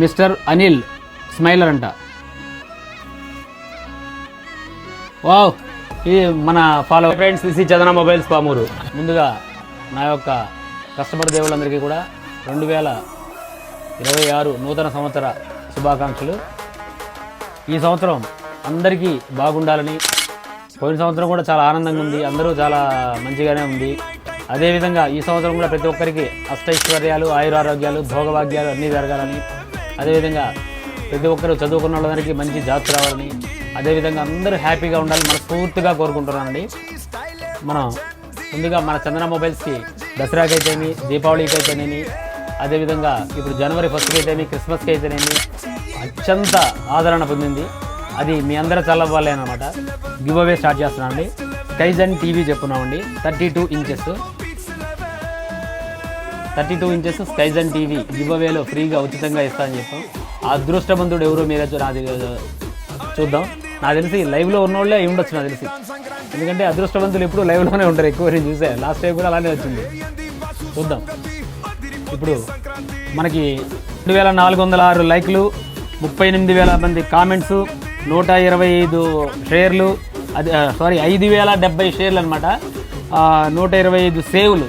Mister Anil Smiler అంట. Wow, ఇది మన ఫాలో ఫ్రెండ్స్, దిస్ ఈ చందన మొబైల్స్ పామూరు. ముందుగా నా యొక్క కస్టమర్ దేవుళ్ళందరికీ కూడా 2026 నూతన సంవత్సర శుభాకాంక్షలు. ఈ సంవత్సరం అందరికీ బాగుండాలని, పోయిన సంవత్సరం కూడా చాలా ఆనందంగా ఉంది, అందరూ చాలా మంచిగానే ఉంది. అదేవిధంగా ఈ సంవత్సరం కూడా ప్రతి ఒక్కరికి అష్టైశ్వర్యాలు, ఆయురారోగ్యాలు, భోగభాగ్యాలు అన్నీ జరగాలని, అదేవిధంగా ప్రతి ఒక్కరు చదువుకున్న వాళ్ళందరికీ మంచి జాబ్ రావాలని, అదేవిధంగా అందరూ హ్యాపీగా ఉండాలని మనస్ఫూర్తిగా కోరుకుంటున్నానండి. మనం ముందుగా మన చందన మొబైల్స్కి దసరాకి అయితేమి, దీపావళికి అయితేనేమి, అదేవిధంగా ఇప్పుడు జనవరి 1కి అయితేమి, క్రిస్మస్కి అయితేనేమి అత్యంత ఆదరణ పొందింది. అది మీ అందరూ చల్లవ్వాలి అన్నమాట. గివ్ అవే స్టార్ట్ చేస్తున్నామండి. స్కైజన్ టీవీ చెప్పున్నామండి. 32 ఇంచెస్ స్కైజన్ టీవీ గివ్ అవేలో ఫ్రీగా ఉచితంగా ఇస్తా అని చెప్పాం. ఆ అదృష్టవంతుడు ఎవరో మీరే చూద్దాం. నాకు తెలిసి లైవ్లో ఉన్నోళ్ళే అయి ఉండొచ్చు నాకు తెలిసి, ఎందుకంటే అదృష్టవంతులు ఎప్పుడు లైవ్లోనే ఉంటారు ఎక్కువ. నేను చూసా, లాస్ట్ టైం కూడా అలానే వచ్చింది. చూద్దాం. ఇప్పుడు మనకి 2406 లైక్లు, 38,000 మంది కామెంట్స్, 125 షేర్లు, 5,070 షేర్లు అనమాట, 125 సేవ్లు,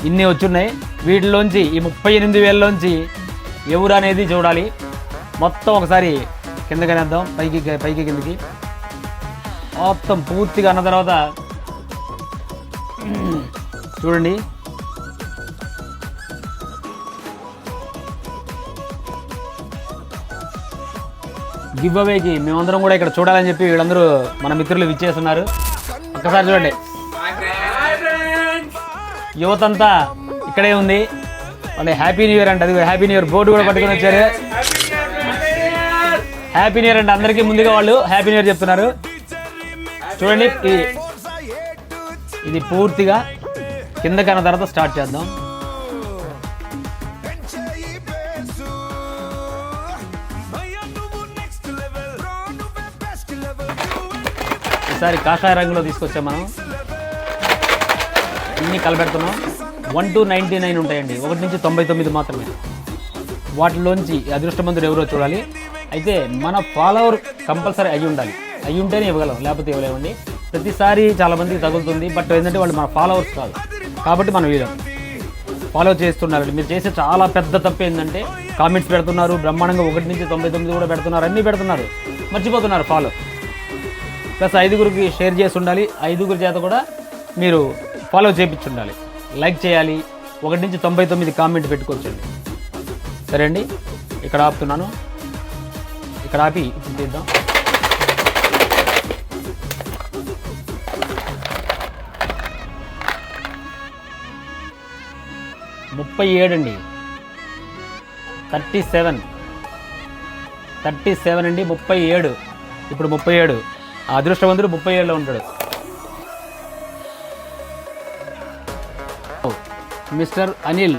ఇన్ని వచ్చున్నాయి. వీటిలోంచి ఈ 38,000లోంచి ఎవరు అనేది చూడాలి. మొత్తం ఒకసారి కిందకి అనేద్దాం, పైకి కిందకి మొత్తం పూర్తిగా అన్న తర్వాత చూడండి. గివ్ అవేకి మేమందరం కూడా ఇక్కడ చూడాలని చెప్పి వీళ్ళందరూ మన మిత్రులు విచ్చేస్తున్నారు. ఒక్కసారి చూడండి, యువతంతా ఇక్కడే ఉంది. అంటే హ్యాపీ న్యూ ఇయర్ అంటే, అది హ్యాపీ న్యూ ఇయర్ బోర్డు కూడా పట్టుకొని వచ్చారు. హ్యాపీ న్యూ ఇయర్ అంటే అందరికీ ముందుగా వాళ్ళు హ్యాపీ న్యూ ఇయర్ చెప్తున్నారు. చూడండి, ఇది పూర్తిగా కిందకన్న తర్వాత స్టార్ట్ చేద్దాం. ఈసారి కాషాయ రంగులో తీసుకొచ్చాం మనం. ఇన్ని కలపెడుతున్నాం. 1 to 99 ఉంటాయండి, 1 నుంచి 99 మాత్రమే. వాటిలోంచి అదృష్టవంతుడు ఎవరో చూడాలి. అయితే మన ఫాలోవర్ కంపల్సరీ అయ్యి ఉండాలి, అయ్యి ఉంటేనే ఇవ్వగలం, లేకపోతే ఇవ్వలేమండి. ప్రతిసారి చాలామందికి తగులుతుంది, బట్ ఏంటంటే వాళ్ళు మన ఫాలోవర్స్ కాదు కాబట్టి మనం వీళ్ళం ఫాలో చేస్తున్నారండి. మీరు చేసే చాలా పెద్ద తప్పు ఏంటంటే కామెంట్స్ పెడుతున్నారు బ్రహ్మాండంగా, 1 నుంచి 99 కూడా పెడుతున్నారు, అన్నీ పెడుతున్నారు, మర్చిపోతున్నారు ఫాలో. ప్లస్ 5గురికి షేర్ చేసి ఉండాలి, 5గురి చేత కూడా మీరు ఫాలో చేయించుండాలి, లైక్ చేయాలి, 1 నుంచి 99 కామెంట్ పెట్టుకోవచ్చండి. సరే అండి, ఇక్కడ ఆపుతున్నాను. ఇక్కడ ఆపి ఇప్పుడు తీద్దాం. అండి, 37 అండి, 37. ఇప్పుడు 37. ఆ అదృష్టవంతుడు 37లో ఉంటాడు. మిస్టర్ అనిల్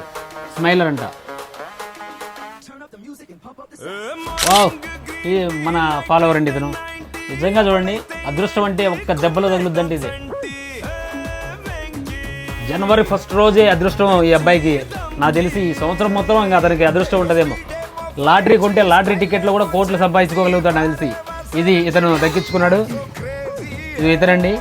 స్మైలర్ అంట. వావ్, ఇది మన ఫాలోవర్ అండి. ఇతను నిజంగా చూడండి, అదృష్టం అంటే ఒక్క దెబ్బలో తగులుద్దంటే ఇదే. జనవరి 1 రోజే అదృష్టం ఈ అబ్బాయికి. నాకు తెలిసి ఈ సంవత్సరం మొత్తం ఇంకా అతనికి అదృష్టం ఉంటుందేమో. లాటరీ కొంటే లాటరీ టికెట్లో కూడా కోట్లు సంపాదించుకోగలుగుతాడు నాకు తెలిసి. ఇది ఇతను దక్కించుకున్నాడు. ఇది ఇతనండి.